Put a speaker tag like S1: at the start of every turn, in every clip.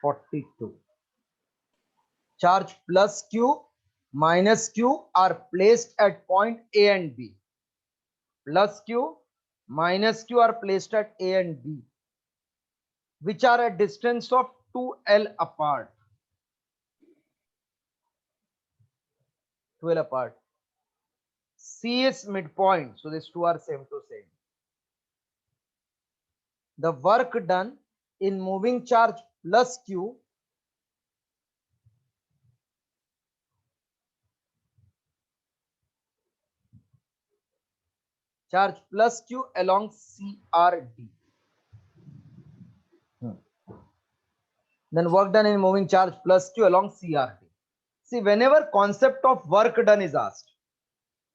S1: 42. Charge plus Q minus Q are placed at point A and B. Plus Q minus Q are placed at A and B, which are a distance of 2L apart. 2L apart. C is midpoint, so these two are same to same. The work done in moving charge plus Q charge plus Q along CRD. Then work done in moving charge plus Q along CRD. See, whenever concept of work done is asked,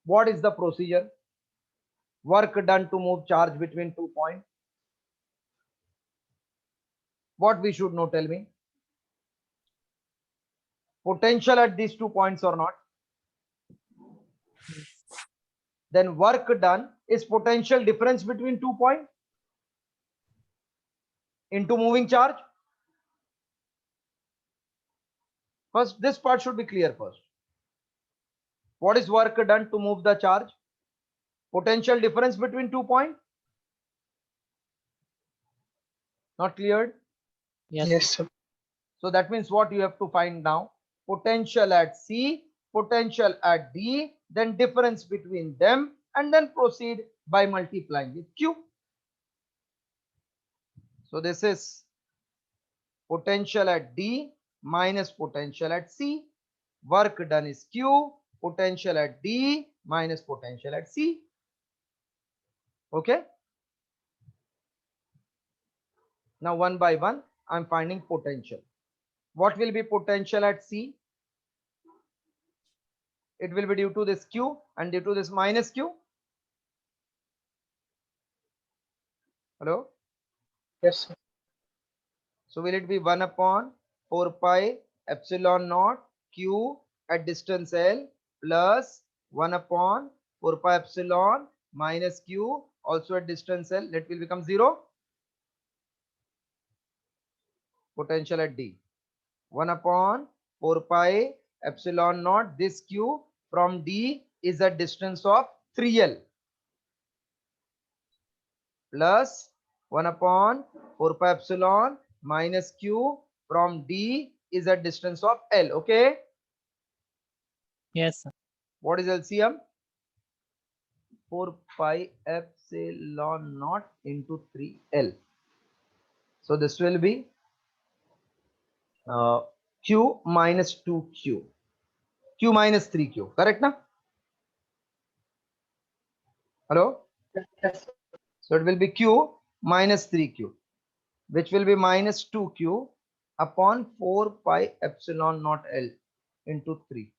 S1: what is the procedure? Work done to move charge between 2 points. What we should know, tell me. Potential at these 2 points or not? Then work done is potential difference between 2 points into moving charge. First, this part should be clear first. What is work done to move the charge? Potential difference between 2 points. Not cleared?
S2: Yes, sir.
S1: So that means what you have to find now? Potential at C, potential at D, then difference between them, and then proceed by multiplying with Q. So this is potential at D minus potential at C. Work done is Q, potential at D minus potential at C. Okay. Now one by one, I'm finding potential. What will be potential at C? It will be due to this Q and due to this minus Q. Hello?
S2: Yes, sir.
S1: So will it be 1 upon 4 pi epsilon naught Q at distance L plus 1 upon 4 pi epsilon minus Q also at distance L? That will become 0. Potential at D. 1 upon 4 pi epsilon naught. This Q from D is a distance of 3L plus 1 upon 4 pi epsilon minus Q from D is a distance of L. Okay.
S3: Yes, sir.
S1: What is LCM? 4 pi epsilon naught into 3L. So this will be Q minus 2Q. Q minus 3Q. Correct na? Hello?
S2: Yes, sir.
S1: So it will be Q minus 3Q, which will be minus 2Q upon 4 pi epsilon naught L into 3.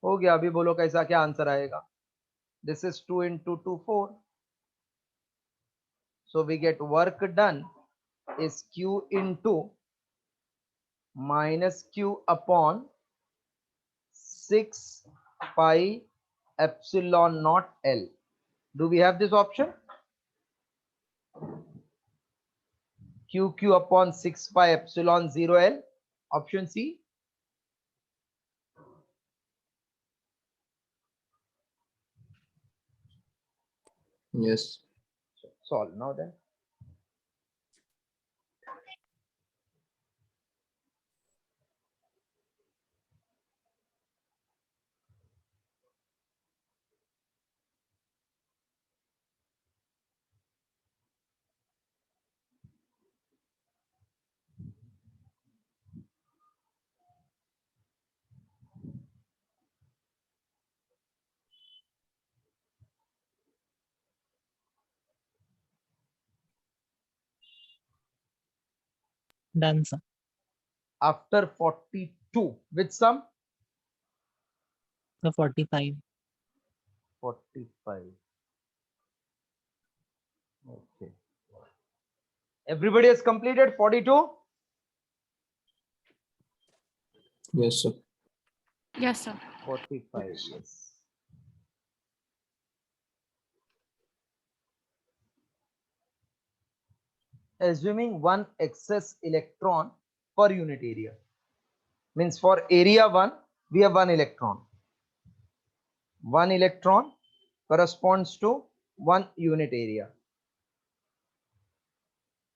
S1: हो गया. अभी बोलो कैसा क्या answer आएगा. This is 2 into 2, 4. So we get work done is Q into minus Q upon 6 pi epsilon naught L. Do we have this option? QQ upon 6 pi epsilon 0 L. Option C.
S4: Yes.
S1: Solve now then.
S3: Done, sir.
S1: After 42 with some
S3: So 45.
S1: 45. Okay. Everybody has completed 42.
S4: Yes, sir.
S5: Yes, sir.
S1: 45. Yes. Assuming one excess electron per unit area. Means for area 1, we have 1 electron. 1 electron corresponds to 1 unit area.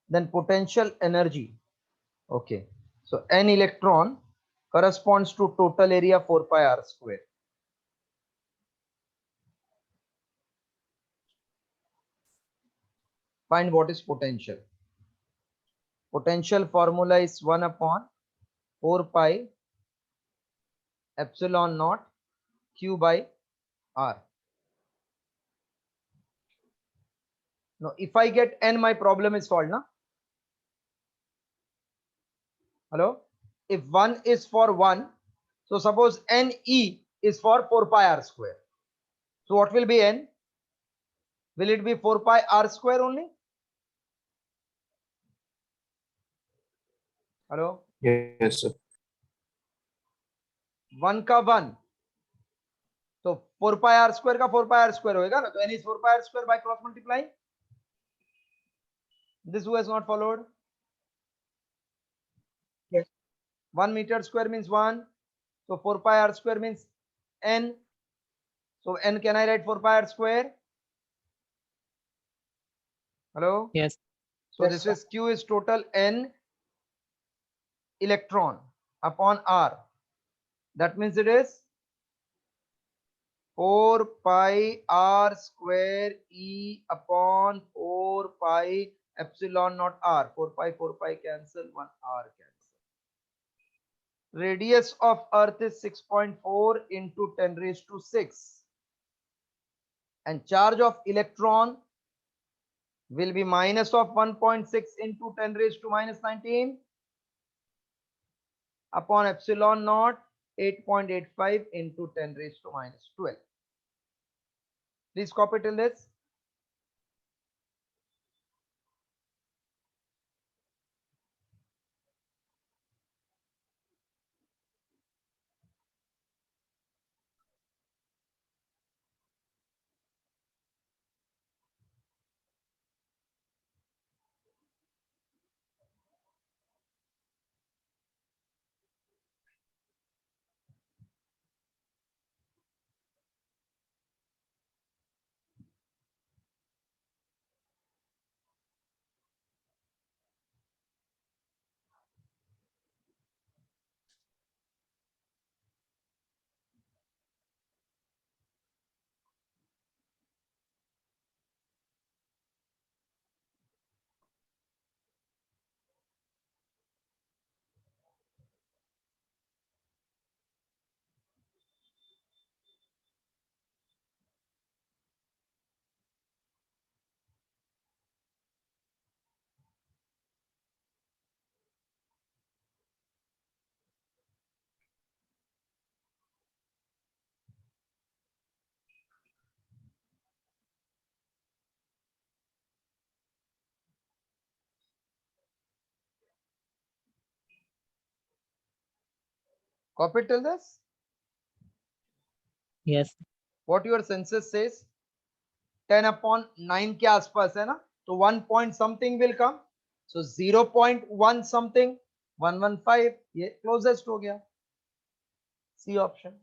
S1: Then potential energy. Okay. So n electron corresponds to total area 4 pi r square. Find what is potential. Potential formula is 1 upon 4 pi epsilon naught q by r. Now, if I get n, my problem is solved, na? Hello? If 1 is for 1, so suppose NE is for 4 pi r square. So what will be n? Will it be 4 pi r square only? Hello?
S4: Yes, sir.
S1: 1 का 1. So 4 pi r square का 4 pi r square होएगा ना? तो n is 4 pi r square by cross multiplying. This who has not followed?
S2: Yes.
S1: 1 meter square means 1. So 4 pi r square means n. So n, can I write 4 pi r square? Hello?
S3: Yes.
S1: So
S2: Yes,
S1: this
S2: sir.
S1: is q is total n electron upon r. That means it is 4 pi r square E upon 4 pi epsilon naught r. 4 pi cancel, 1 r cancel. Radius of earth is 6.4 into 10 raised to 6. And charge of electron will be minus of 1.6 into 10 raised to minus 19 upon epsilon naught 8.85 into 10 raised to minus 12. Please copy till this. Copy till this.
S3: Yes.
S1: What your census says 10 upon 9 के आसपास है ना, तो 1 point something will come. So 0.1 something 115 ये closest हो गया. C option.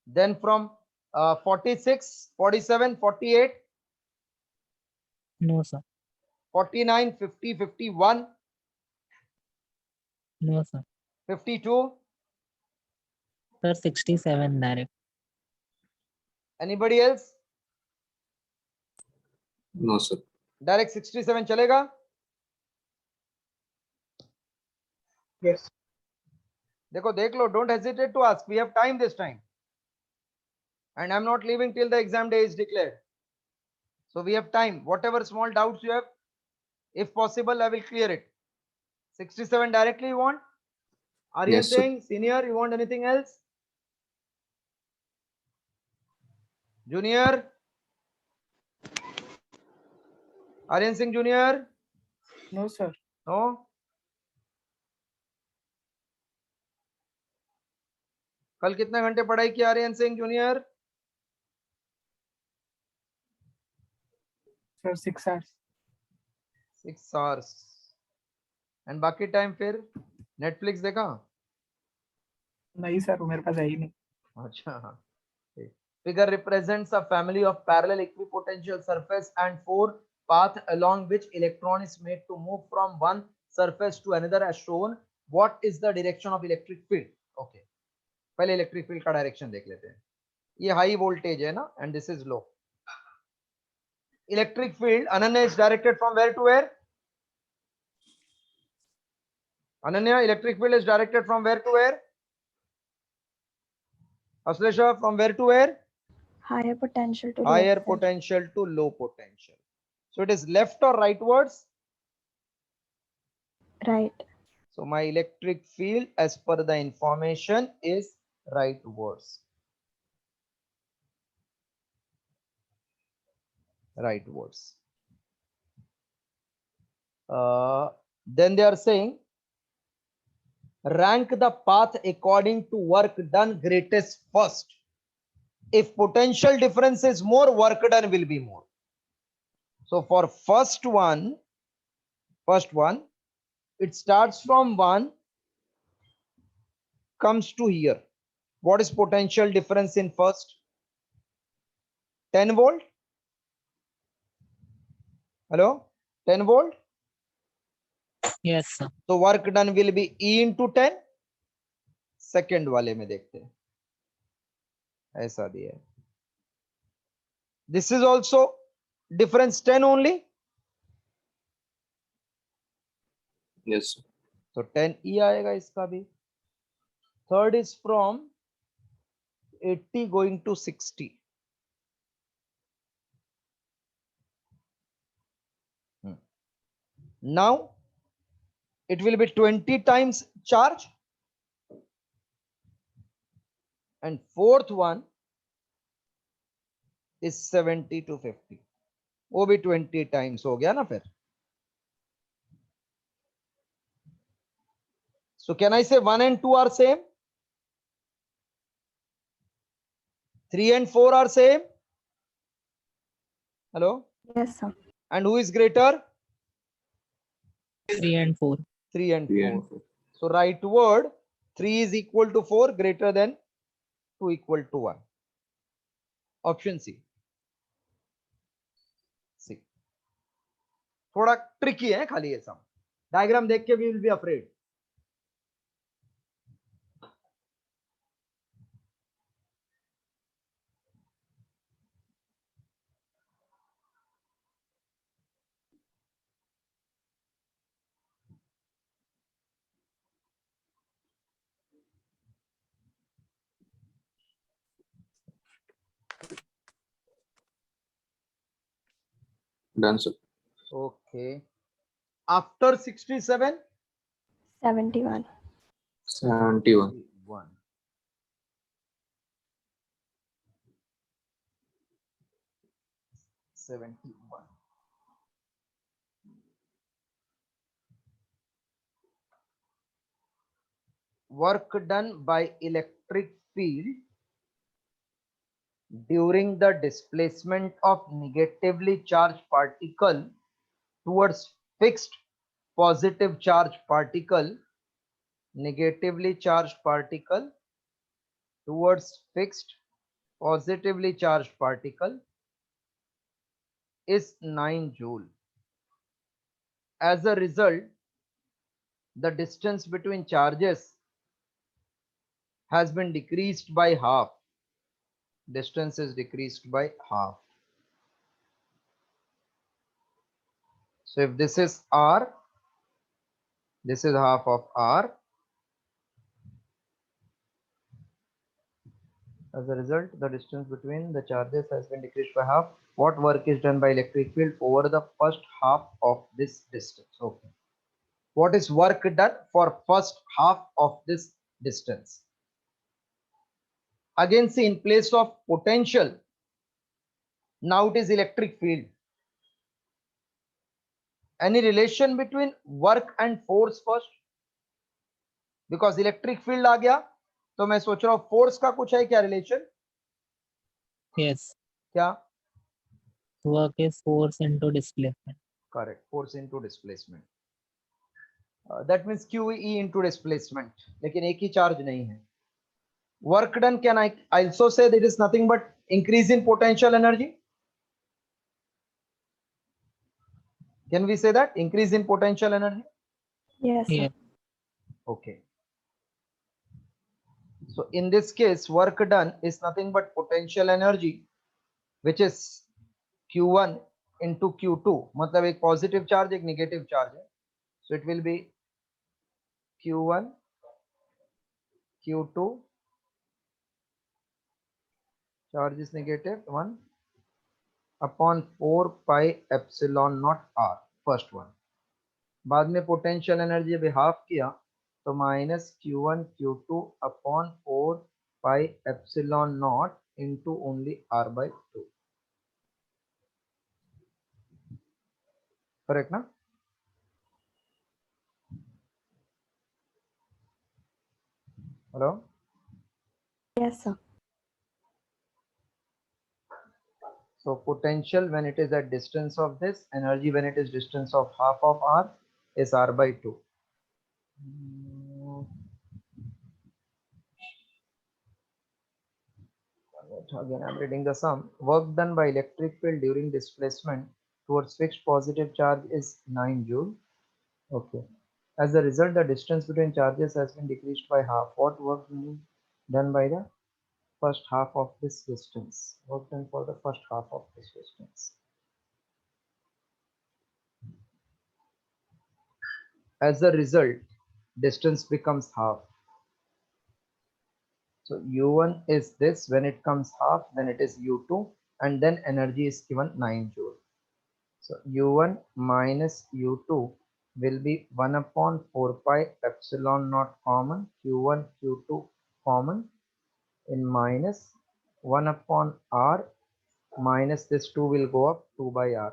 S1: Then from 46, 47, 48,
S3: No, sir.
S1: 49, 50, 51,
S3: No, sir.
S1: 52.
S3: Sir, 67 direct.
S1: Anybody else?
S4: No, sir.
S1: Direct 67 चलेगा?
S2: Yes.
S1: देखो देख लो, don't hesitate to ask. We have time this time. And I'm not leaving till the exam day is declared. So we have time. Whatever small doubts you have, if possible, I will clear it. 67 directly you want? Are you
S4: Yes, sir.
S1: saying senior, you want anything else? Junior? Aryan Singh junior,
S2: No, sir.
S1: No? कल कितने घंटे पढ़ाई की Aryan Singh junior?
S2: Sir, 6 hours.
S1: 6 hours. And बाकी time फिर Netflix देखा?
S2: नहीं sir, वो मेरे पास है ही नहीं.
S1: अच्छा हाँ. Figure represents a family of parallel equipotential surface and 4 path along which electron is made to move from one surface to another as shown. What is the direction of electric field? Okay. पहले electric field का direction देख लेते हैं. ये high voltage है ना, and this is low. Electric field Ananya is directed from where to where? Ananya, electric field is directed from where to where? Aslesha, from where to where?
S5: Higher potential to
S1: Higher
S5: lower potential.
S1: potential to low potential. So it is left or rightwards?
S5: Right.
S1: So my electric field as per the information is rightwards. Rightwards. Then they are saying rank the path according to work done greatest first. If potential difference is more, work done will be more. So for first one, it starts from 1, comes to here. What is potential difference in first? 10 volt? Hello? 10 volt?
S3: Yes, sir.
S1: So work done will be E into 10. Second वाले में देखते हैं, ऐसा दिया है. This is also difference 10 only.
S4: Yes, sir.
S1: So 10 E आएगा इसका भी. Third is from 80 going to 60. Now it will be 20 times charge. And fourth one is 70 to 50. वो भी 20 times हो गया ना फिर. So can I say 1 and 2 are same? 3 and 4 are same? Hello?
S5: Yes, sir.
S1: And who is greater?
S3: 3 and 4.
S1: 3 and
S4: 3
S1: 4.
S4: and 4.
S1: So rightward 3 is equal to 4, greater than 2 equal to 1. Option C. C. थोड़ा tricky है खाली ये सम. Diagram देख के we will be afraid.
S4: Done, sir.
S1: Okay. After 67?
S5: 71.
S4: 71.
S1: 1. Work done by electric field during the displacement of negatively charged particle towards fixed positive charge particle, negatively charged particle towards fixed positively charged particle is 9 joule. As a result, the distance between charges has been decreased by half. Distance is decreased by half. So if this is R, this is half of R. As a result, the distance between the charges has been decreased by half. What work is done by electric field over the first half of this distance? Okay. What is work done for first half of this distance? Again, see, in place of potential, now it is electric field. Any relation between work and force first? Because electric field आ गया तो मैं सोच रहा हूं force का कुछ है क्या रिलेशन?
S3: Yes.
S1: क्या?
S3: Work is force into displacement.
S1: Correct, force into displacement. That means QE into displacement. लेकिन एक ही चार्ज नहीं है. Work done, can I also say that it is nothing but increase in potential energy? Can we say that increase in potential energy?
S5: Yes, sir.
S3: Yes.
S1: Okay. So in this case, work done is nothing but potential energy, which is Q1 into Q2. मतलब एक positive charge, एक negative charge है. So it will be Q1, Q2, charge is negative 1 upon 4 pi epsilon naught R. First one. बाद में potential energy अभी half किया तो minus Q1 Q2 upon 4 pi epsilon not into only R/2. Correct ना? Hello.
S5: Yes, sir.
S1: So potential when it is at distance of this, energy when it is distance of half of R is R/2. Again, I'm reading the sum. Work done by electric field during displacement towards fixed positive charge is 9 joule. Okay. As a result, the distance between charges has been decreased by half. What work will be done by the first half of this distance? Work done for the first half of this distance. As a result, distance becomes half. So U1 is this. When it comes half, then it is U2, and then energy is given 9 joule. So U1 minus U2 will be 1 upon 4 pi epsilon naught common, Q1 Q2 common, in minus 1 upon R minus this 2 will go up 2 by R.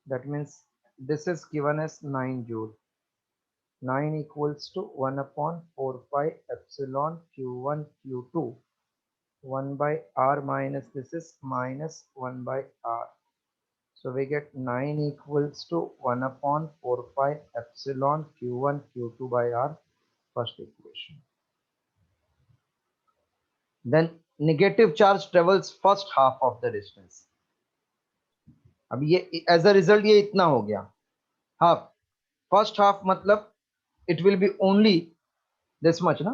S1: That means this is given as 9 joule. 9 equals to 1 upon 4 pi epsilon Q1 Q2, 1 by R minus this is minus 1 by R. So we get 9 equals to 1 upon 4 pi epsilon Q1 Q2 by R, first equation. Then negative charge travels first half of the distance. अब ये as a result ये इतना हो गया half. First half मतलब it will be only this much ना,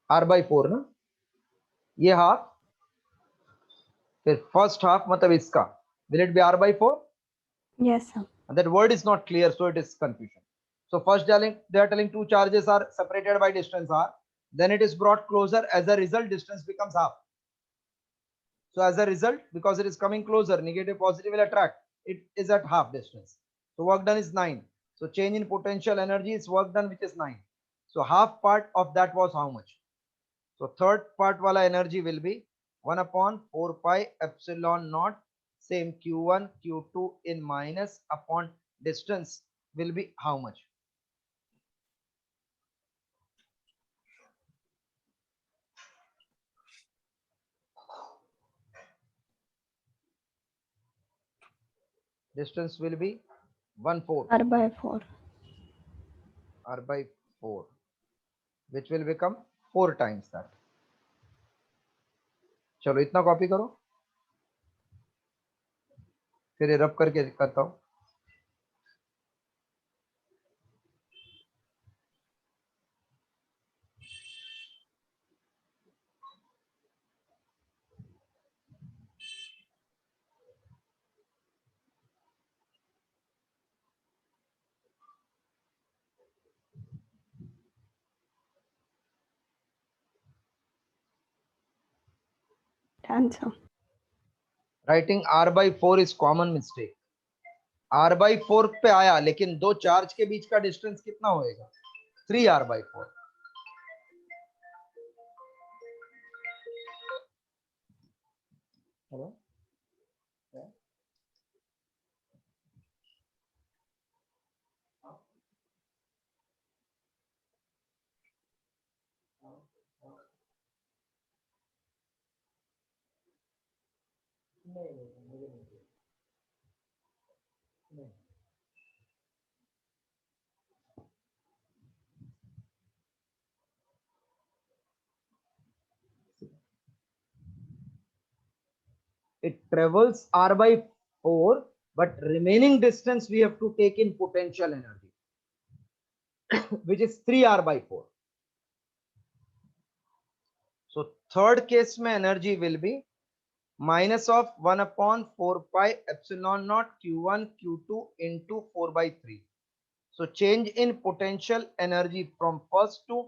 S1: R/4 ना, ये half. फिर first half मतलब इसका will it be R/4?
S5: Yes, sir.
S1: That word is not clear, so it is confusion. So first they are telling two charges are separated by distance R, then it is brought closer. As a result, distance becomes half. So as a result, because it is coming closer, negative positive will attract. It is at half distance. So work done is 9. So change in potential energy is work done, which is 9. So half part of that was how much? So third part wala energy will be 1 upon 4 pi epsilon naught, same Q1 Q2 in minus upon distance will be how much? Distance will be 1/4
S5: R/4.
S1: R/4, which will become 4 times that. चलो इतना copy करो, फिर रब करके करता हूं.
S5: Answer.
S1: Writing R/4 is common mistake. R/4 पे आया, लेकिन दो चार्ज के बीच का डिस्टेंस कितना होएगा? 3 R/4. Hello. It travels r by 4, but remaining distance we have to take in potential energy, which is 3r by 4. So third case mein energy will be minus of 1 upon 4 pi epsilon naught q1 q2 into 4 by 3. So change in potential energy from first to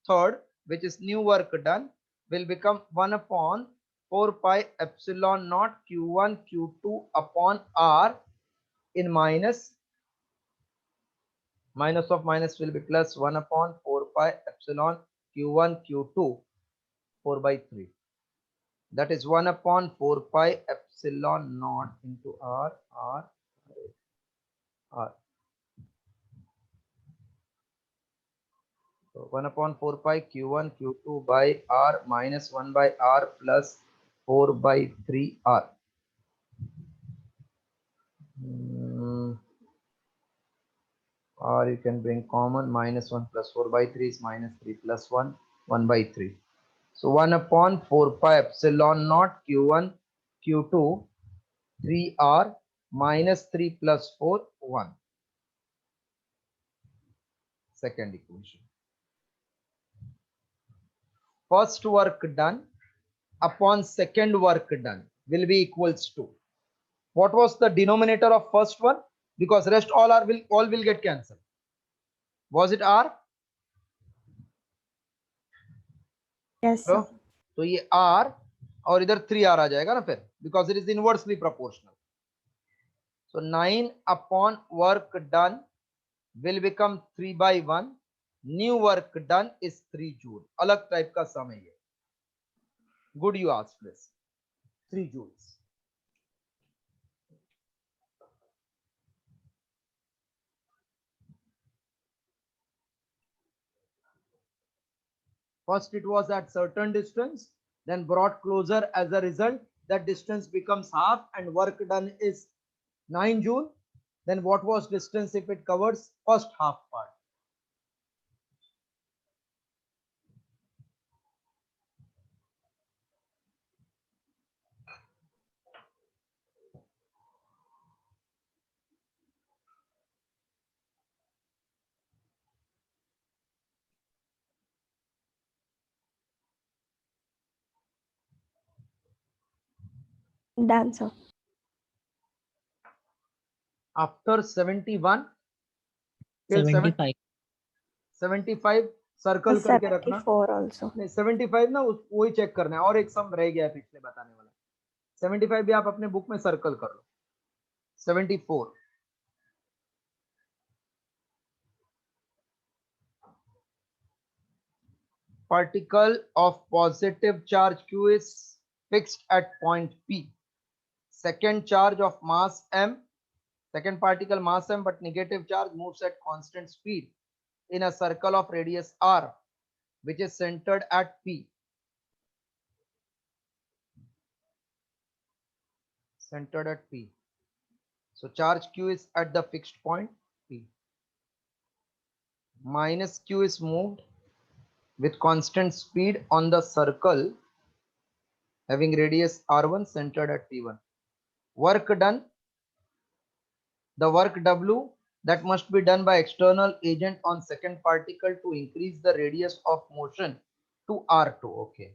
S1: third, which is new work done, will become 1 upon 4 pi epsilon naught q1 q2 upon r in minus of minus will be plus 1 upon 4 pi epsilon q1 q2 4 by 3. That is 1 upon 4 pi epsilon naught into r. So 1 upon 4 pi q1 q2 by r minus 1 by r plus 4 by 3 r. Or you can bring common, minus 1 plus 4 by 3 is minus 3 plus 1, 1 by 3. So 1 upon 4 pi epsilon naught q1 q2 3r minus 3 plus 4 1. Second equation. First work done upon second work done will be equals to, what was the denominator of first one? Because rest all will get cancelled. Was it r?
S5: Yes,
S1: तो
S5: sir.
S1: तो ये r और इधर 3r आ जाएगा ना फिर, because it is inversely proportional. So 9 upon work done will become 3 by 1. New work done is 3 joule. अलग type का सम है ये. Good you asked this. 3 joules. First it was at certain distance, then brought closer. As a result, that distance becomes half and work done is 9 joule. Then what was distance if it covers first half part?
S5: Done, sir.
S1: After 71 till
S3: 75.
S1: 75 circle
S5: The
S1: करके रखना.
S5: 74 also.
S1: नहीं 75 ना वही check करना है. और एक सम रह गया है पिछले बताने वाला. 75 भी आप अपने बुक में सर्कल कर लो. 74. Particle of positive charge q is fixed at point P. Second charge of mass m, second particle mass m but negative charge moves at constant speed in a circle of radius r, which is centered at P. Centered at P. So charge q is at the fixed point P. Minus q is moved with constant speed on the circle having radius r1 centered at P1. Work done. The work W that must be done by external agent on second particle to increase the radius of motion to R2. Okay.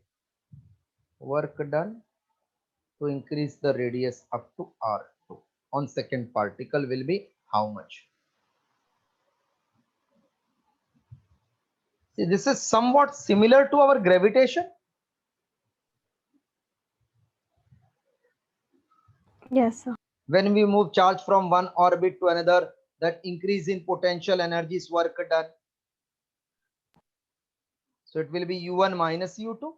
S1: Work done to increase the radius up to R2 on second particle will be how much? See, this is somewhat similar to our gravitation.
S5: Yes, sir.
S1: When we move charge from one orbit to another, that increase in potential energy is work done. So it will be U1 minus U2,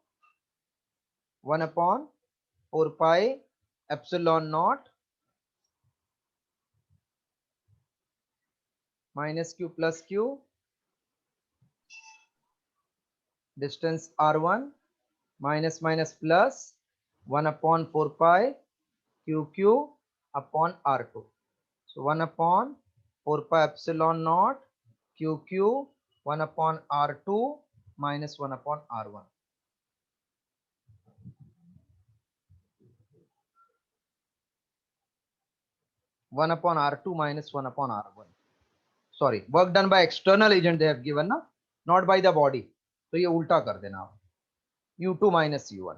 S1: 1 upon 4 pi epsilon naught minus q plus q, distance r1 minus minus plus 1 upon 4 pi QQ upon R2. So 1 upon 4 pi epsilon naught QQ 1 upon R2 minus 1 upon R1. One upon R2 minus 1 upon R1. Sorry, work done by external agent they have given ना, not by the body. तो ये उल्टा कर देना आप. U2 minus U1.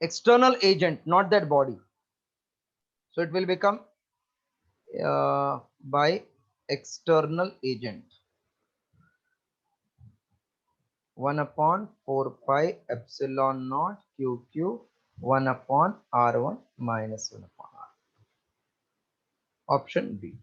S1: External agent, not that body. So it will become by external agent. 1 upon 4 pi epsilon naught QQ 1 upon R1 minus 1 upon R. Option B.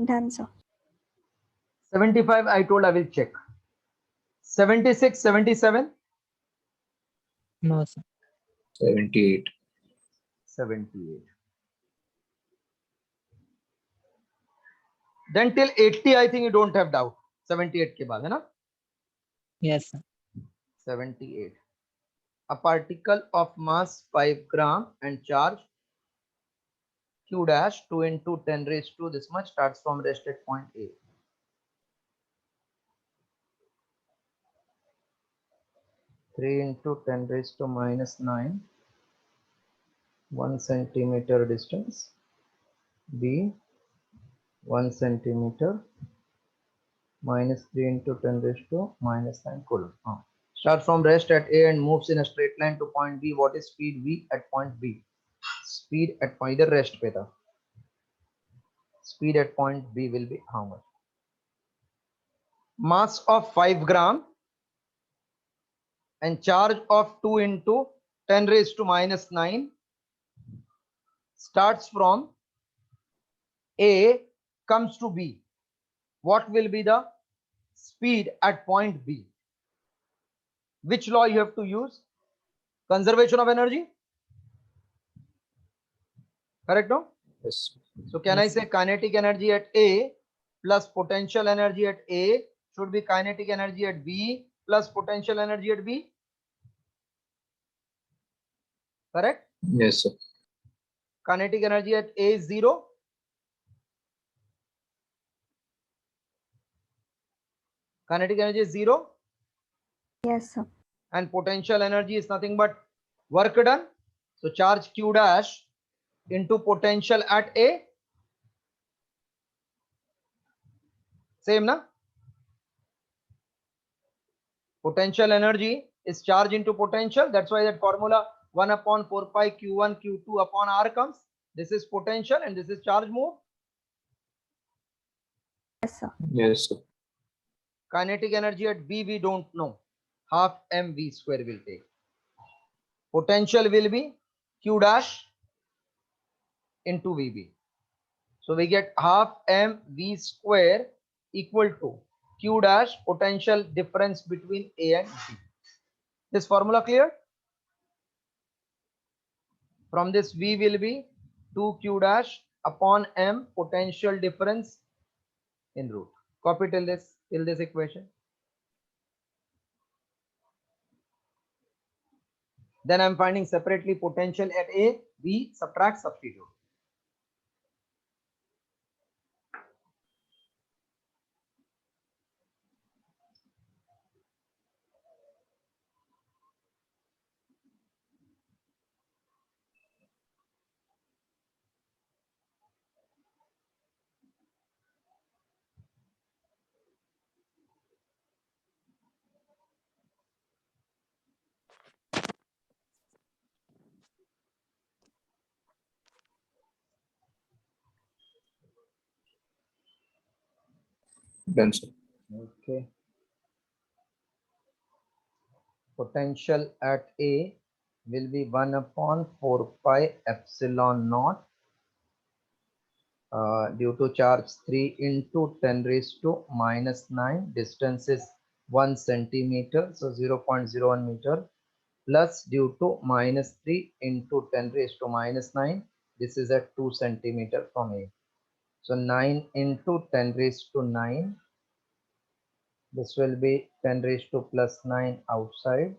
S5: Done, sir.
S1: 75 I told I will check. 76, 77,
S3: No, sir.
S4: 78.
S1: 78. Then till 80 I think you don't have doubt. 78 के बाद है ना?
S3: Yes, sir.
S1: 78. A particle of mass 5 gram and charge q dash 2 into 10 raised to this much starts from rest at point A. Three into 10 raised to minus 9, 1 centimeter distance. B 1 centimeter minus 3 into 10 raised to minus 9 coulomb. Start from rest at A and moves in a straight line to point B. What is speed V at point B? Speed at point इधर rest पे था. Speed at point B will be how much? Mass of 5 gram and charge of 2 into 10 raised to minus 9 starts from A comes to B. What will be the speed at point B? Which law you have to use? Conservation of energy? Correct, no?
S4: Yes.
S1: So can I
S3: Yes,
S1: say kinetic energy at A plus potential energy at A should be kinetic energy at B plus potential energy at B? Correct?
S4: Yes, sir.
S1: Kinetic energy at A is 0. Kinetic energy is 0
S5: Yes, sir.
S1: and potential energy is nothing but work done. So charge Q dash into potential at A. Same na? Potential energy is charge into potential. That's why that formula 1 upon 4 pi Q1 Q2 upon R comes. This is potential and this is charge move.
S5: Yes, sir.
S4: Yes, sir.
S1: Kinetic energy at B we don't know. Half mv square will take. Potential will be Q dash into VB. So we get half mv square equal to Q dash potential difference between A and B. This formula clear? From this V will be 2Q dash upon M potential difference in root. Copy till this equation. Then I'm finding separately potential at A, B, subtract, substitute.
S4: Done, sir.
S1: Okay. Potential at A will be 1 upon 4 pi epsilon naught due to charge 3 into 10 raised to minus 9. Distance is 1 centimeter, so 0.01 meter plus due to minus 3 into 10 raised to minus 9. This is at 2 centimeter from A. So 9 into 10 raised to 9. This will be 10 raised to plus 9 outside.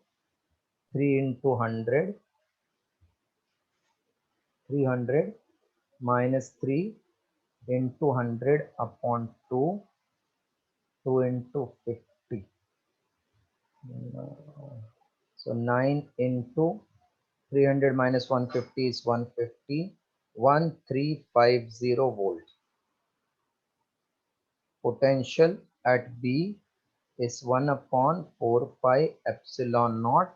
S1: 3 into 100. 300 minus 3 into 100 upon 2. 2 into 50. So 9 into 300 minus 150 is 150. 1350 volts. Potential at B is 1 upon 4 pi epsilon naught.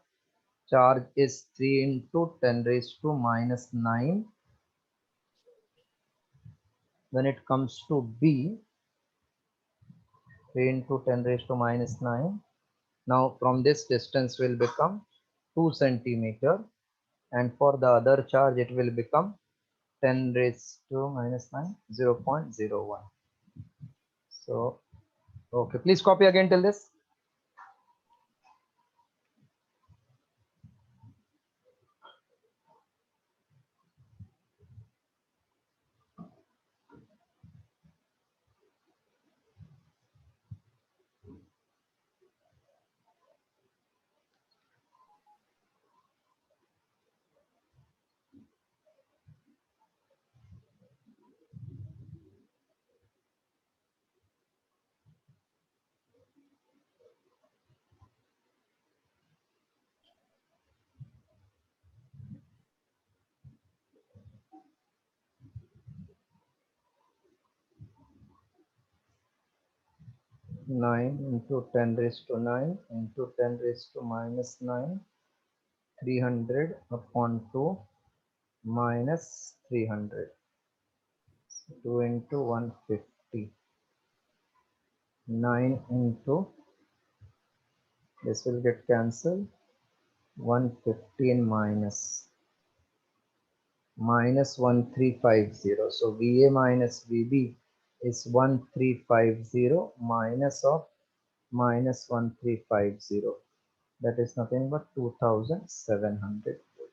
S1: Charge is 3 into 10 raised to minus 9. When it comes to B, 3 into 10 raised to minus 9. Now from this distance will become 2 centimeter, and for the other charge it will become 10 raised to minus 9, 0.01. So, okay, please copy again till this. Nine into 10 raised to 9 into 10 raised to minus 9, 300 upon 2 minus 300. 2 into 150. 9 into, this will get cancelled. 115 minus 1350. So VA minus VB is 1350 minus of minus 1350. That is nothing but 2700 volt.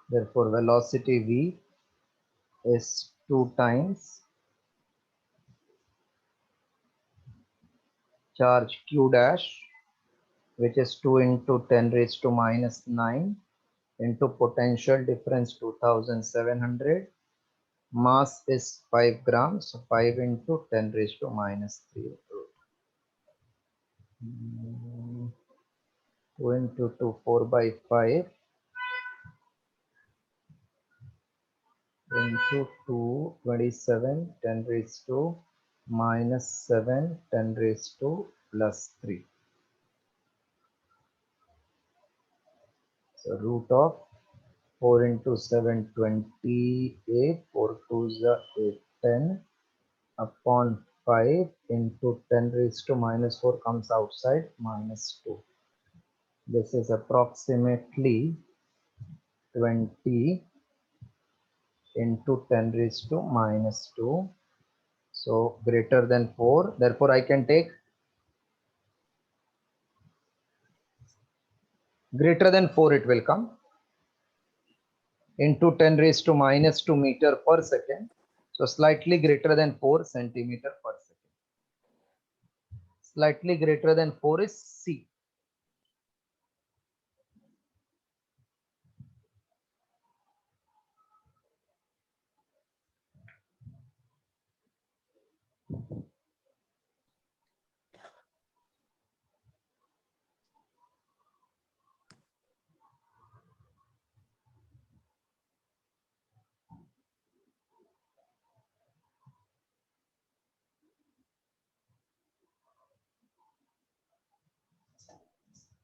S1: Therefore, velocity V is 2 times charge Q dash, which is 2 into 10 raised to minus 9 into potential difference 2700. Mass is 5 grams, so 5 into 10 raised to minus 3. 2 into 2, 4 by 5 into 2, 27, 10 raised to minus 7, 10 raised to plus 3. So root of 4 into 7, 28, 4 2s are 8, 10 upon 5 into 10 raised to minus 4 comes outside, minus 2. This is approximately 20 into 10 raised to minus 2. So greater than 4. Therefore, I can take greater than 4, it will come, into 10 raised to minus 2 meter per second. So slightly greater than 4 centimeter per second. Slightly greater than 4 is C.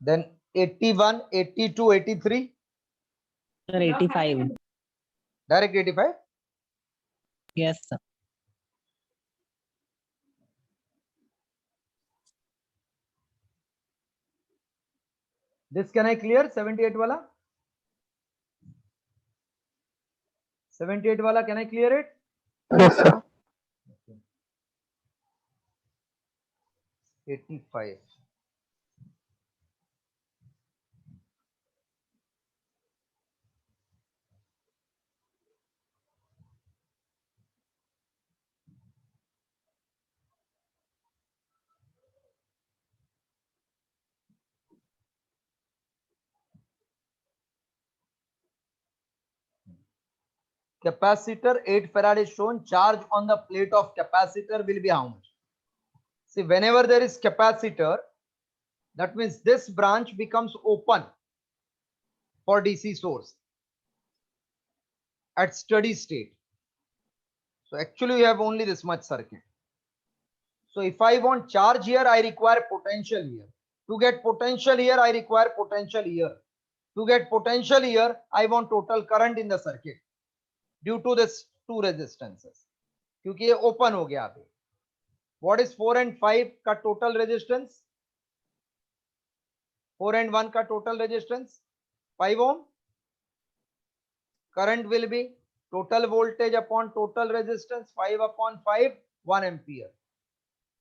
S1: Then 81, 82, 83.
S3: Sir, 85.
S1: Direct 85.
S3: Yes, sir.
S1: This can I clear 78 wala? 78 wala, can I clear it?
S5: Yes, sir.
S1: 85. Capacitor 8 farad is shown. Charge on the plate of capacitor will be how much? See, whenever there is capacitor, that means this branch becomes open for DC source at steady state. So actually we have only this much circuit. So if I want charge here, I require potential here. To get potential here, I require potential here. To get potential here, I want total current in the circuit due to this two resistances. क्योंकि ये open हो गया अभी. What is 4 and 5 का total resistance? 4 and 1 का total resistance 5 ohm. Current will be total voltage upon total resistance 5 upon 5, 1 ampere.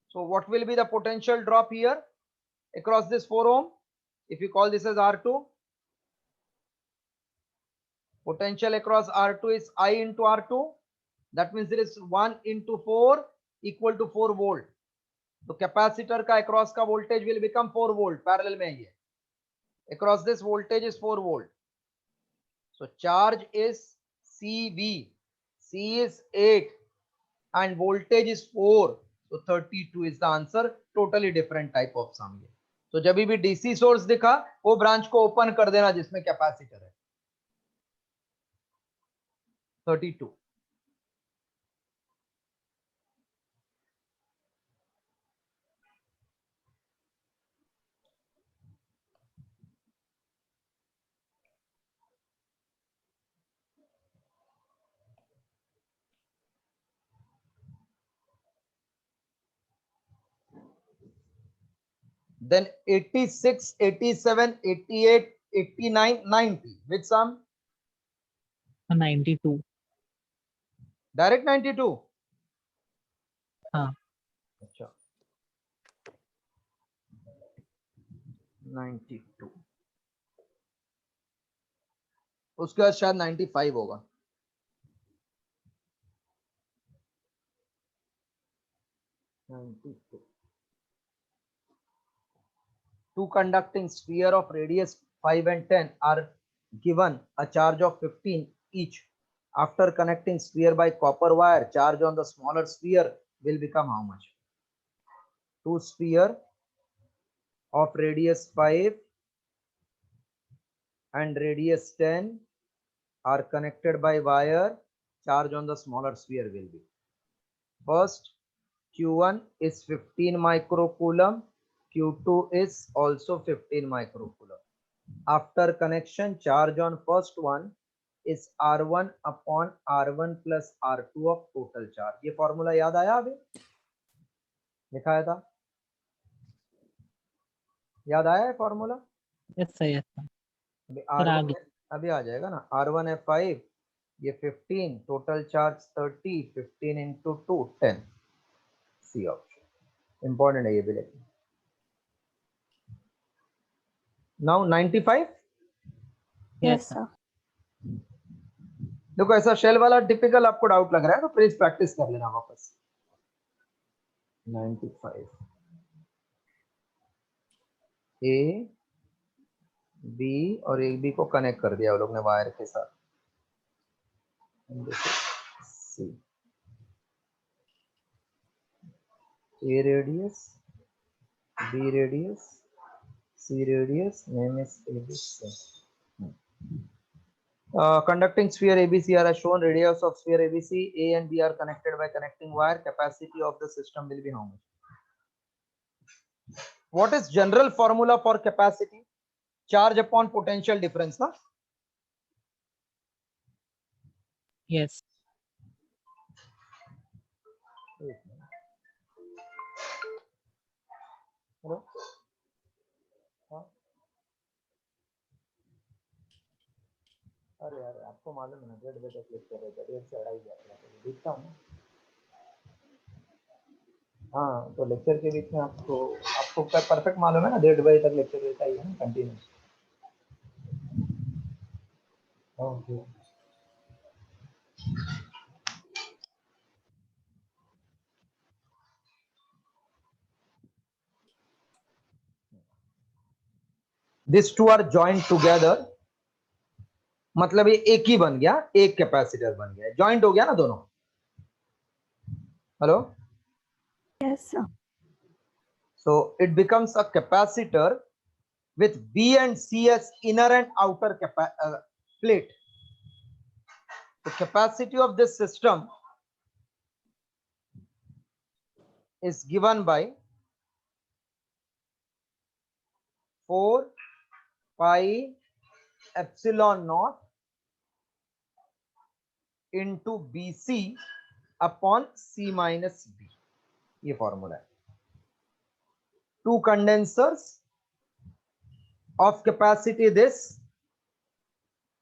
S1: So what will be the potential drop here across this 4 ohm? If you call this as R2, potential across R2 is I into R2. That means there is 1 into 4 equal to 4 volt. So capacitor का across का voltage will become 4 volt. Parallel में ये. Across this voltage is 4 volt. So charge is CV. C is 8 and voltage is 4. So 32 is the answer. Totally different type of sum. तो जब भी DC source दिखा वो branch को open कर देना जिसमें कैपेसिटर है. 32. Then 86, 87, 88, 89, 90. Which sum?
S3: 92.
S1: Direct 92.
S3: हाँ.
S1: अच्छा. 92. उसके बाद शायद 95 होगा. Two conducting sphere of radius 5 and 10 are given a charge of 15 each. After connecting sphere by copper wire, charge on the smaller sphere will become how much? Two sphere of radius 5 and radius 10 are connected by wire. Charge on the smaller sphere will be. First, Q1 is 15 microcoulomb. Q2 is also 15 microcoulomb. After connection, charge on first one is R1 upon R1 plus R2 of total charge. ये formula याद आया अभी? लिखाया था? याद आया है formula?
S3: Yes, sir. Yes, sir.
S1: अभी
S3: फिर
S1: R1
S3: आगे.
S1: अभी आ जाएगा ना. R1 है 5, ये 15, total charge 30, 15 into 2 10. C option important है ये भी. लेकिन नाउ 95.
S5: Yes, sir.
S1: देखो ऐसा शेल वाला टिपिकल आपको डाउट लग रहा है तो प्लीज प्रैक्टिस कर लेना वापस. 95 ए बी और एक बी को कनेक्ट कर दिया वो लोग ने वायर के साथ. C A radius, B radius, C radius, name is ABC. Conducting sphere ABC are shown. Radius of sphere ABC, A and B are connected by connecting wire. Capacity of the system will be how much? What is general formula for capacity? Charge upon potential difference, na?
S3: Yes.
S1: Hello? Huh? अरे यार आपको मालूम है ना 1:30 बजे तक lecture रहता है, 1:30 से 2:30 जाता है, देखता हूँ। हाँ तो लेक्चर के बीच में आपको आपको परफेक्ट मालूम है ना 1:30 बजे तक लेक्चर रहता ही है ना continue. Okay this two are joint together, मतलब ये एक ही बन गया, एक कैपेसिटर बन गया, जॉइंट हो गया ना दोनों। Hello,
S5: Yes, sir.
S1: so it becomes a capacitor with B and C as inner and outer plate. The capacity of this system is given by 4 pi epsilon naught into BC upon C minus B, ये formula है। Two condensers of capacity this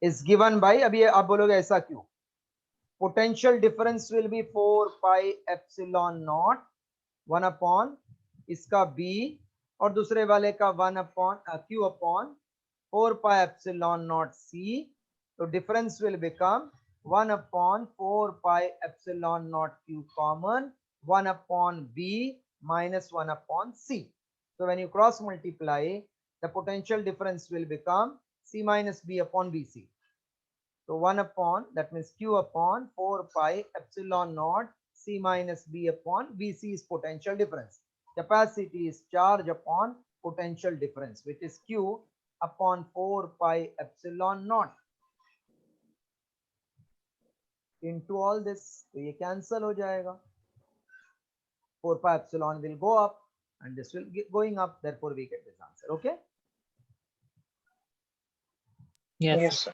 S1: is given by, अभी आप बोलोगे ऐसा क्यों, potential difference will be 4 pi epsilon naught 1 upon इसका B और दूसरे वाले का 1 upon Q upon 4 pi epsilon naught C, तो difference will become 1 upon 4 pi epsilon naught Q common 1 upon B minus 1 upon C. So when you cross multiply, the potential difference will become C minus B upon BC. So 1 upon, that means Q upon 4 pi epsilon naught C minus B upon BC is potential difference. Capacity is charge upon potential difference, which is Q upon 4 pi epsilon naught into all this. तो ये cancel हो जाएगा. 4 pi epsilon will go up and this will get going up. Therefore, we get this answer. Okay.
S3: Yes.
S4: sir.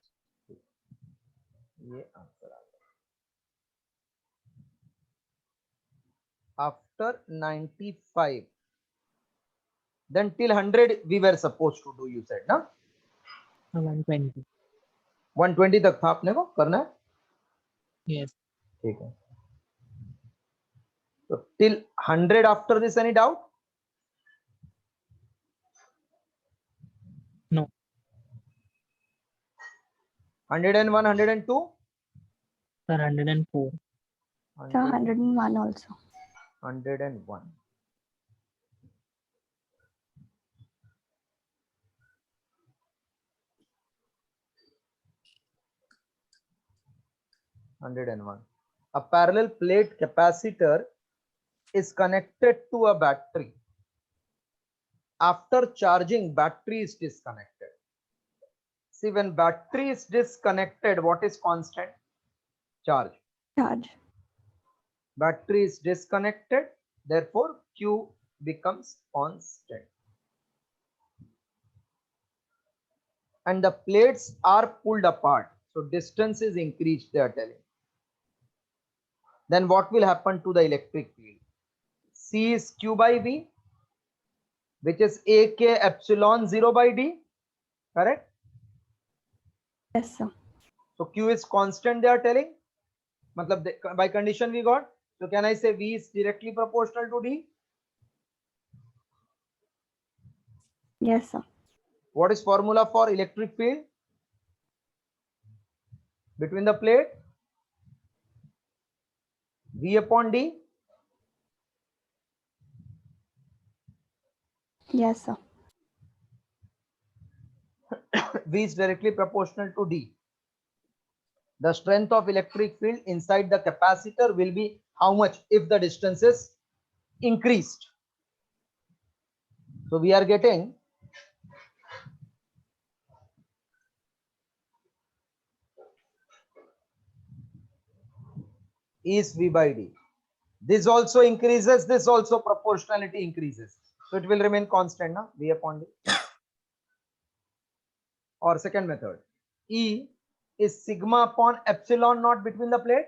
S1: ये answer आ गया. After 95, then till 100 we were supposed to do. You said ना
S3: 120.
S1: 120 तक था अपने को करना है.
S3: Yes.
S1: ठीक है. So till 100 after this, any doubt?
S3: No.
S1: 101, 102?
S3: Sir, 104.
S5: Sir, 101 also.
S1: 101. A parallel plate capacitor is connected to a battery. After charging, battery is disconnected. See, when battery is disconnected, what is constant? Charge.
S5: Charge.
S1: Battery is disconnected, therefore Q becomes constant. And the plates are pulled apart, so distance is increased, they are telling. Then what will happen to the electric field? C is Q by V, which is AK epsilon 0 by D, correct?
S5: Yes, sir.
S1: So Q is constant, they are telling. Matlab, by condition we got. So can I say V is directly proportional to D?
S5: Yes, sir.
S1: What is formula for electric field between the plate? V upon D.
S5: Yes, sir.
S1: V is directly proportional to D. The strength of electric field inside the capacitor will be how much if the distance is increased. So we are getting is V by D. This also increases, this also proportionality increases. So it will remain constant now, V upon D. Or second method, E is sigma upon epsilon naught between the plate.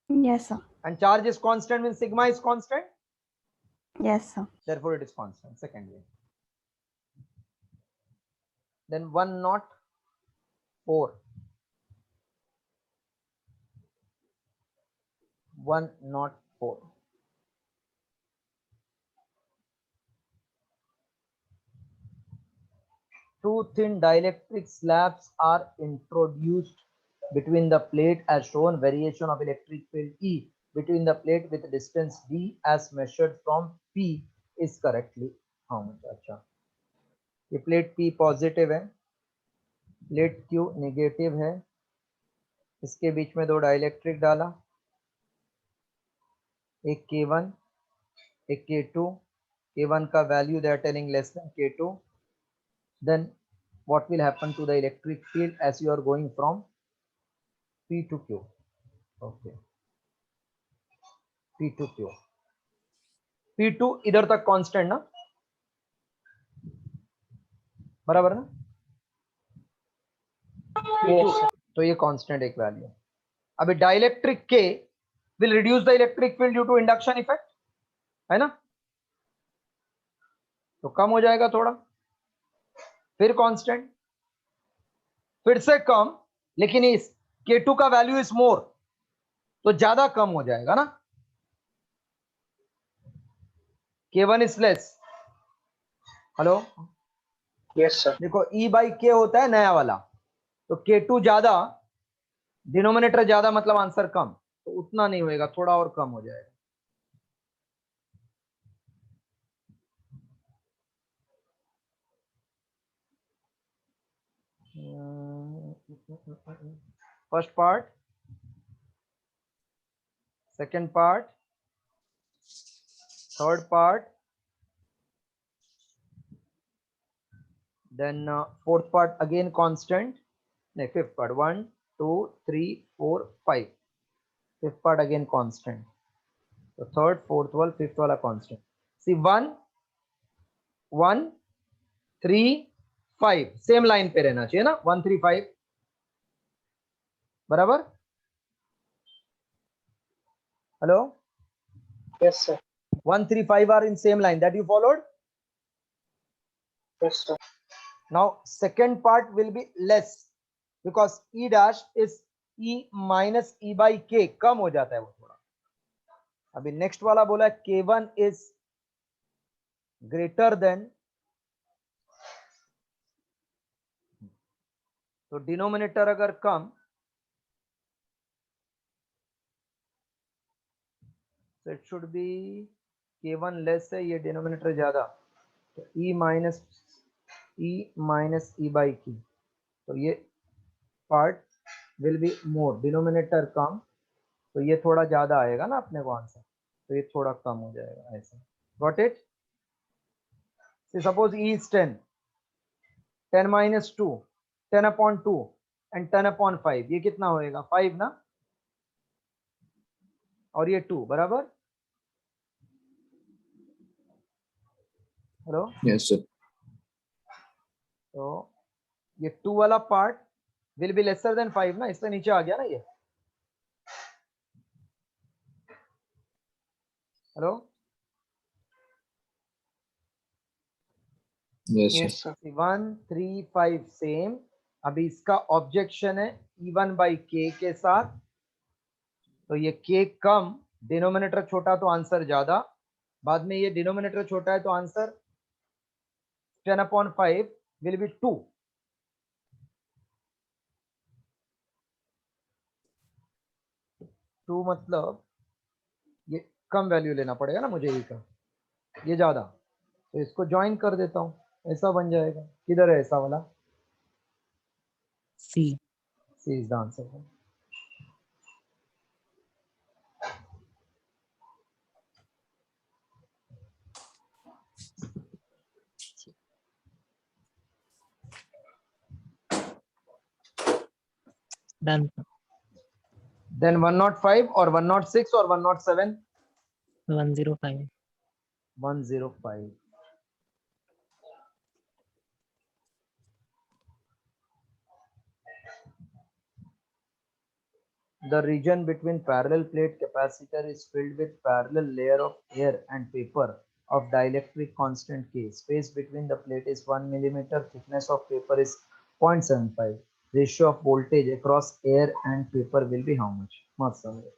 S5: Yes, sir.
S1: And charge is constant when sigma is constant.
S5: Yes, sir.
S1: Therefore it is constant. Second way. Then 1 naught 4 104. Two thin dielectric slabs are introduced between the plate as shown. Variation of electric field E between the plate with distance D as measured from P is correctly found. अच्छा, ये plate P positive है, plate Q negative है, इसके बीच में दो dielectric डाला, एक K1 एक K2, K1 का value they are telling less than K2, then what will happen to the electric field as you are going from P to Q? Okay, P to Q. P2 इधर तक constant ना, बराबर ना? P2, तो ये constant एक value. अभी dielectric K will reduce the electric field due to induction effect, है ना? तो कम हो जाएगा थोड़ा, फिर कांस्टेंट, फिर से कम, लेकिन इस K2 का वैल्यू इज मोर, तो ज्यादा कम हो जाएगा ना। K1 is less. Hello,
S6: yes sir.
S1: देखो E बाई K होता है नया वाला, तो K2 ज्यादा, डिनोमिनेटर ज्यादा मतलब आंसर कम, तो उतना नहीं होएगा, थोड़ा और कम हो जाएगा। First part, second part, third part, then fourth part again constant, no, fifth part 1 2 3 4 5, fifth part again constant, so third fourth wala fifth wala constant. See 1 1 3 5 same line पे रहना चाहिए ना, 1 3 5 बराबर। Hello,
S6: yes sir.
S1: 1 3 5 are in same line, that you followed.
S6: Yes sir.
S1: Now second part will be less because E dash is E minus E by K, कम हो जाता है वो थोड़ा। अभी नेक्स्ट वाला बोला है K1 is greater than, तो डिनोमिनेटर अगर कम, so it should be K1 less है, ये डिनोमिनेटर ज्यादा, तो E minus E by K, तो ये part will be more, denominator कम, तो ये थोड़ा ज्यादा आएगा ना अपने को आंसर, तो ये थोड़ा कम हो जाएगा ऐसा। Got it? Suppose E is 10, 10 minus 2, 10 upon 2 and 10 upon 5, ये कितना होएगा? 5 ना, और ये 2 बराबर। Hello,
S4: Yes, sir.
S1: तो ये 2 वाला part will be lesser than 5 ना, इससे नीचे आ गया ना ये। Hello,
S4: Yes, sir.
S6: Yes sir.
S1: 1 3 5 same. अभी इसका ऑब्जेक्शन है E1 बाई K के साथ, तो ये K कम, डिनोमिनेटर छोटा तो आंसर ज्यादा, बाद में ये डिनोमिनेटर छोटा है तो answer 10 upon 5 will be 2। Two मतलब ये कम वैल्यू लेना पड़ेगा ना मुझे E का, ये ज्यादा, तो इसको ज्वाइन कर देता हूं, ऐसा बन जाएगा। किधर है ऐसा वाला?
S3: C.
S1: C is the answer.
S3: Done.
S1: Then 105 or 106 or 107?
S3: 105.
S1: 105. The region between parallel plate capacitor is filled with parallel layer of air and paper of dielectric constant K. Space between the plate is 1 millimeter. Thickness of paper is 0.75. ratio of voltage across air and paper will be how much? Must समझो.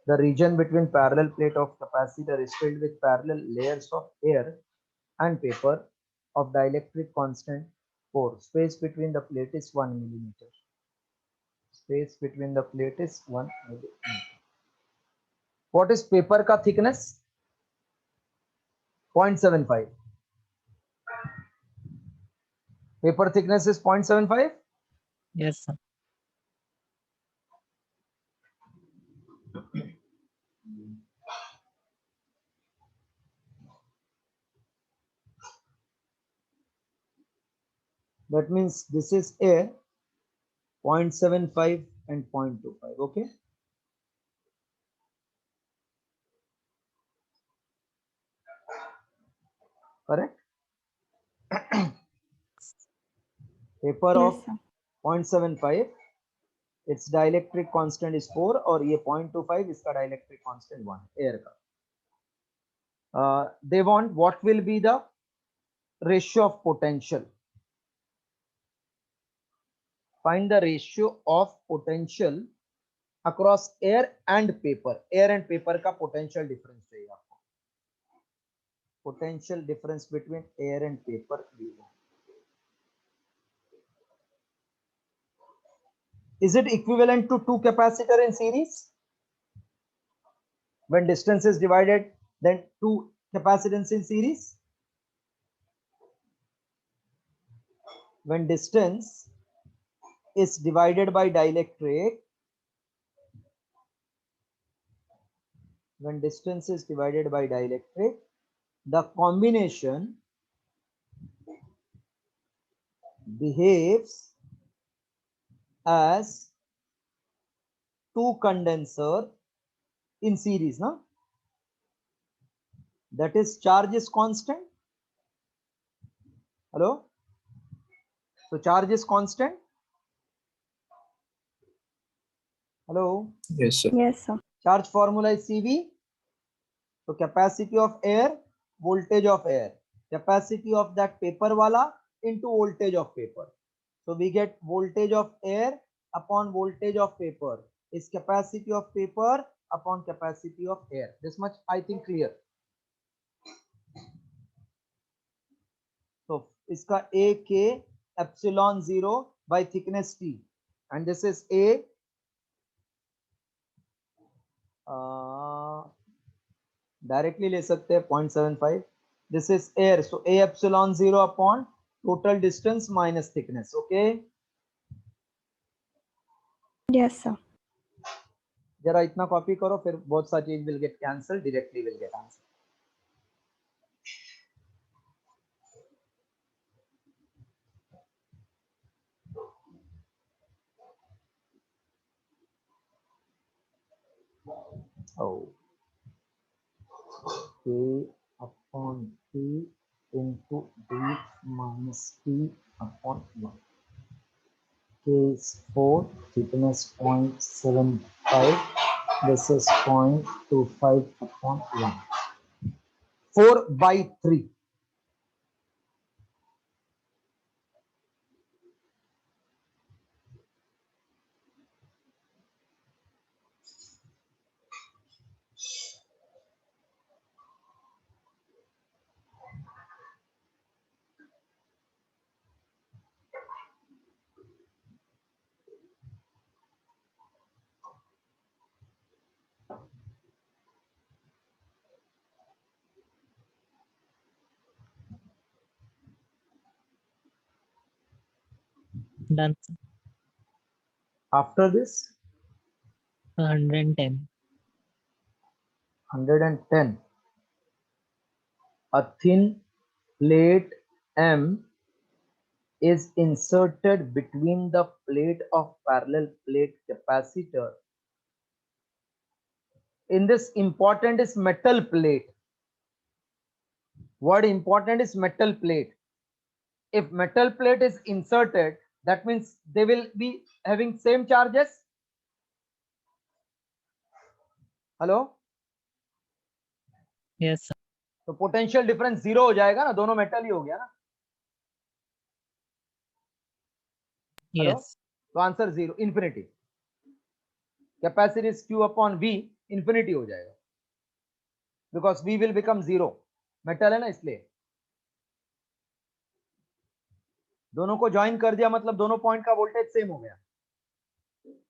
S1: The region between parallel plate of capacitor is filled with parallel layers of air and paper of dielectric constant 4. Space between the plate is 1 millimeter. Space between the plate is 1 millimeter. What is paper ka thickness? 0.75. Paper thickness is 0.75.
S3: Yes, sir.
S1: That means this is air, 0.75 and 0.25. Okay. Correct. Paper
S5: Yes,
S1: of
S5: sir.
S1: 0.75, its dielectric constant is 4 और ये 0.25 इसका dielectric constant 1 air का. They want what will be the ratio of potential. Find the ratio of potential across air and paper. Air and paper का potential difference चाहिए आपको. Potential difference between air and paper. Is it equivalent to two capacitor in series? When distance is divided, then two capacitance in series. When distance is divided by dielectric, the combination behaves as two condenser in series, no? That is, charge is constant. Hello? So charge is constant. Hello?
S4: Yes, sir.
S5: Yes, sir.
S1: Charge formula is CV. So capacity of air, voltage of air. Capacity of that paper wala into voltage of paper. So we get voltage of air upon voltage of paper is capacity of paper upon capacity of air. This much I think clear. So iska A K epsilon 0 by thickness T, and this is A directly ले सकते हैं 0.75. This is air, so A epsilon 0 upon total distance minus thickness. Okay.
S5: Yes, sir.
S1: जरा इतना copy करो, फिर बहुत सा चीज will get cancelled, directly will get answer. Oh. K upon T into D minus T upon 1. K is 4, thickness 0.75. This is 0.25 upon 1. 4 by 3.
S3: Done, sir.
S1: After this,
S3: 110.
S1: 110. A thin plate M is inserted between the plate of parallel plate capacitor. In this, important is metal plate. Word important is metal plate. If metal plate is inserted, that means they will be having same charges. Hello?
S3: Yes, sir.
S1: तो potential difference 0 हो जाएगा ना, दोनों metal ही हो गया ना. Hello?
S3: Yes.
S1: तो answer 0 infinity. Capacity is Q upon V infinity हो जाएगा because V will become 0. Metal है ना इसलिए. दोनों को ज्वाइन कर दिया मतलब दोनों पॉइंट का वोल्टेज सेम हो गया.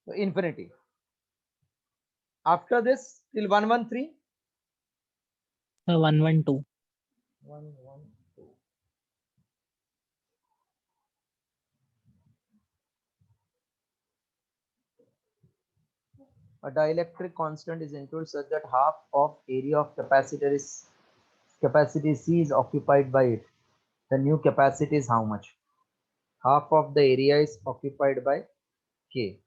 S1: तो infinity. After this till 113.
S3: 112.
S1: 112. A dielectric constant is included such that half of area of capacitor is capacity C is occupied by it. The new capacity is how much? Half of the area is occupied by K.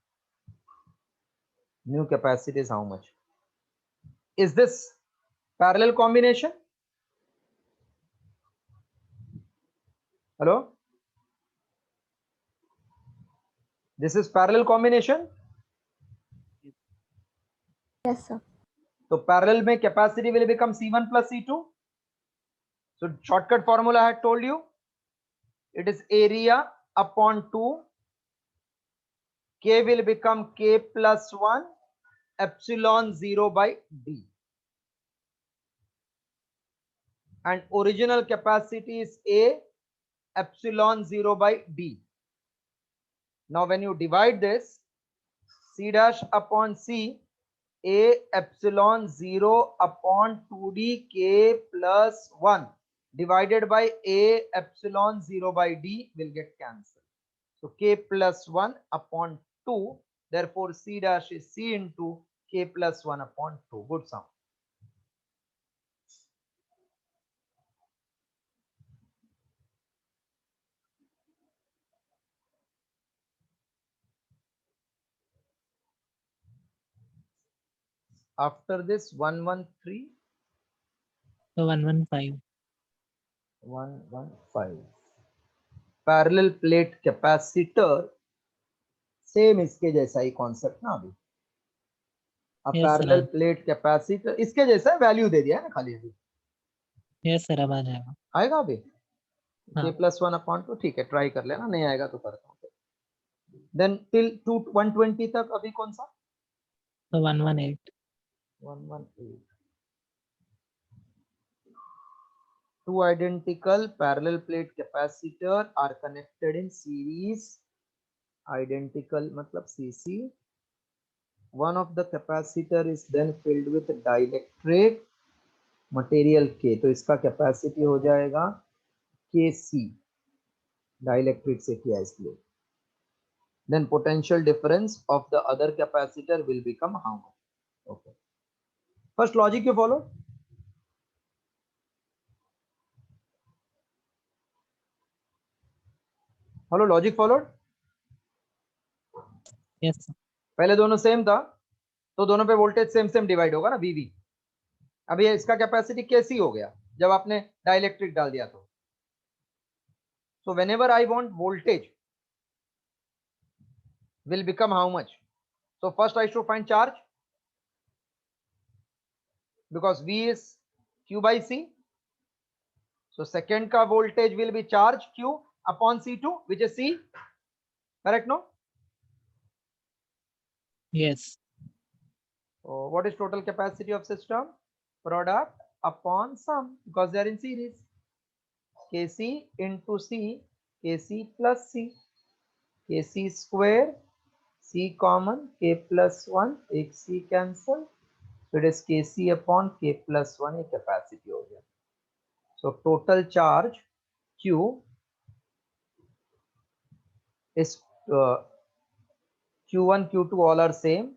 S1: New capacity is how much? Is this parallel combination? Hello? This is parallel combination.
S5: Yes, sir.
S1: So parallel में capacity will become C1 plus C2. So shortcut formula I had told you. It is area upon 2. K will become K plus 1 epsilon 0 by D. And original capacity is A epsilon 0 by D. Now when you divide this, C dash upon C, A epsilon 0 upon 2D K plus 1 divided by A epsilon 0 by D will get cancelled. So K plus 1 upon 2, therefore C dash is C into K plus 1 upon 2. Good sum. After this 113.
S3: 115.
S1: 115. Parallel plate capacitor same इसके जैसा ही concept ना अभी. अब
S3: Yes,
S1: parallel
S3: sir.
S1: Plate capacitor इसके जैसा value दे दिया है ना खाली अभी.
S3: Yes, sir. अब आ जाएगा.
S1: आएगा अभी
S3: हाँ.
S1: K plus 1 upon 2. ठीक है ट्राई कर लेना, नहीं आएगा तो करता हूँ. देन टिल 120 तक अभी कौन सा?
S3: तो 118.
S1: 118. Two identical parallel plate capacitor are connected in series. Identical मतलब CC. One of the capacitor is then filled with dielectric material K. तो इसका कैपेसिटी हो जाएगा KC. डाइलेक्ट्रिक से किया इसलिए. Then potential difference of the other capacitor will become how much? Okay. First logic you follow. Hello, logic followed.
S3: Yes, sir.
S1: पहले दोनों same था तो दोनों पे वोल्टेज सेम सेम डिवाइड होगा ना VV. अब ये इसका कैपेसिटी KC हो गया जब आपने डाइलेक्ट्रिक डाल दिया तो. So whenever I want voltage will become how much? So first I should find charge because V is Q by C. So second का voltage will be charge Q upon C2 which is C. Correct, no?
S3: Yes.
S1: So what is total capacity of system? Product upon sum because they are in series. Kc into C, Kc plus C. Kc square, C common, K plus 1, एक C cancel. So it is Kc upon K plus 1 ये capacity हो गया. So total charge Q is Q1, Q2 all are same.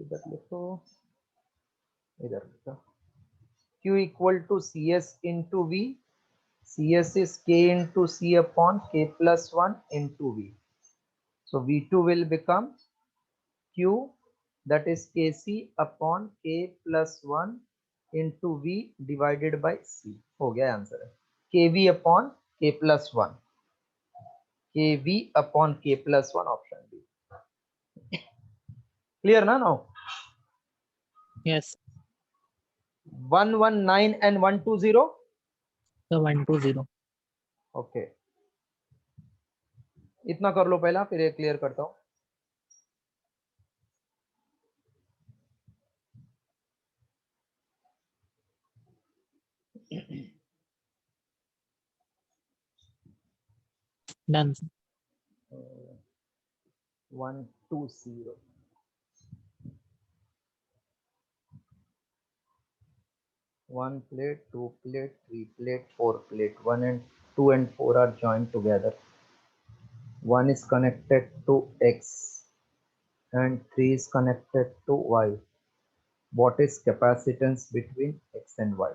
S1: इधर लिखो, इधर लिखो. Q equal to CS into V. CS is K into C upon K plus 1 into V. So V2 will become Q that is Kc upon K plus 1 into V divided by C. हो गया answer है. KV upon K plus 1. KV upon K plus 1 option B. Clear na now?
S3: Yes.
S1: 119 and 120.
S3: So 120.
S1: Okay. इतना कर लो पहला, फिर ये clear करता हूँ।
S3: Done, sir.
S1: 1 2 0 1 plate, 2 plate, 3 plate, 4 plate. 1 and 2 and 4 are joined together. 1 is connected to X and 3 is connected to Y. What is capacitance between X and Y?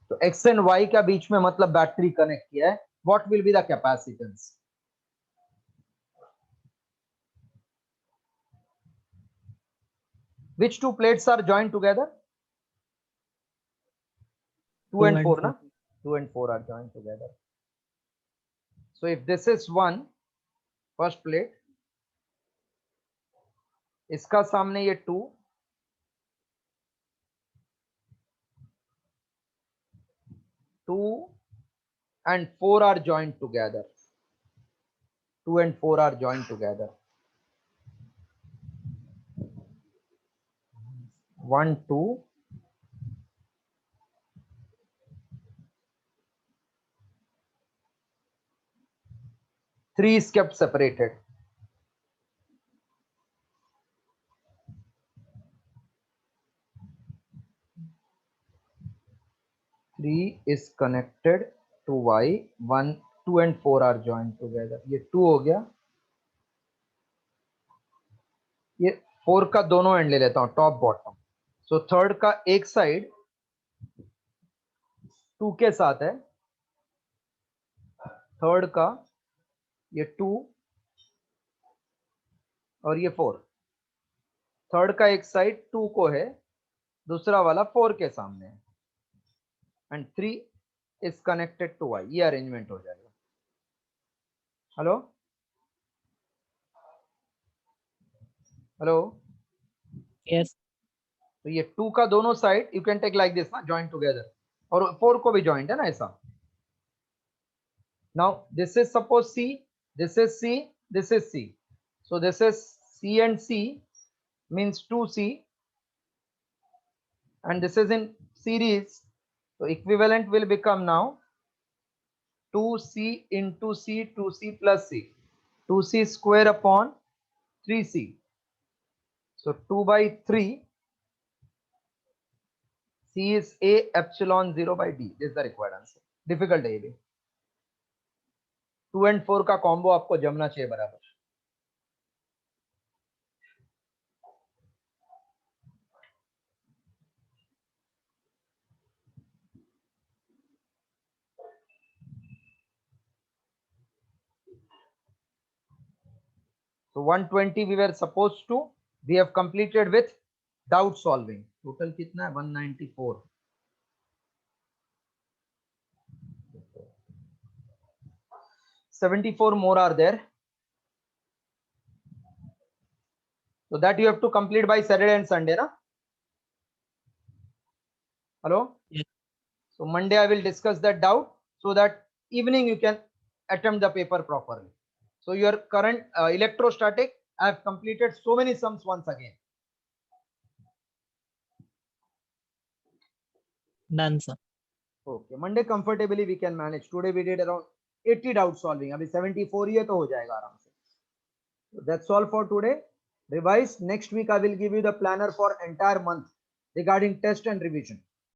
S1: तो X and Y का बीच में मतलब battery connect किया है. What will be the capacitance? Which two plates are joined together? 2 and 4, na? 2 and 4 are joined together. So if this is 1, first plate, इसका सामने ये 2, and 4 are joined together. 2 and 4 are joined together. 1 2 3 is kept separated. Three is connected to Y. 1 2 and 4 are joined together. ये 2 हो गया. ये 4 का दोनों and ले लेता हूं, टॉप बॉटम. सो थर्ड का एक साइड 2 के साथ है, थर्ड का ये 2 और ये 4. थर्ड का एक साइड 2 को है, दूसरा वाला 4 के सामने है, and 3 is connected to Y. ये अरेंजमेंट हो जाएगा. Hello hello.
S3: Yes.
S1: तो ये 2 का दोनों side you can take like this ना, जॉइंट टुगेदर, और 4 को भी जॉइंट है ना ऐसा. Now this is suppose C, this is C, this is C. So this is C and C means 2C, and this is in series. So equivalent will become now 2C into C, 2C plus C, 2C square upon 3C. So 2 by 3, C is A epsilon 0 by D. This is the required answer. Difficult है ये भी. 2 and 4 का combo आपको जमना चाहिए बराबर. So 120 we were supposed to. We have completed with doubt solving. Total कितना है? 194. $74 more are there. So that you have to complete by Saturday and Sunday, na? Hello?
S3: Yes.
S1: So Monday I will discuss that doubt so that evening you can attempt the paper properly. So your current electrostatic, I have completed so many sums once again.
S3: Done, sir.
S1: Okay, Monday comfortably we can manage. Today we did around 80 doubt solving. अभी 74 ही है तो हो जाएगा आराम से. So that's all for today. Revise. Next week I will give you the planner for entire month regarding test and revision.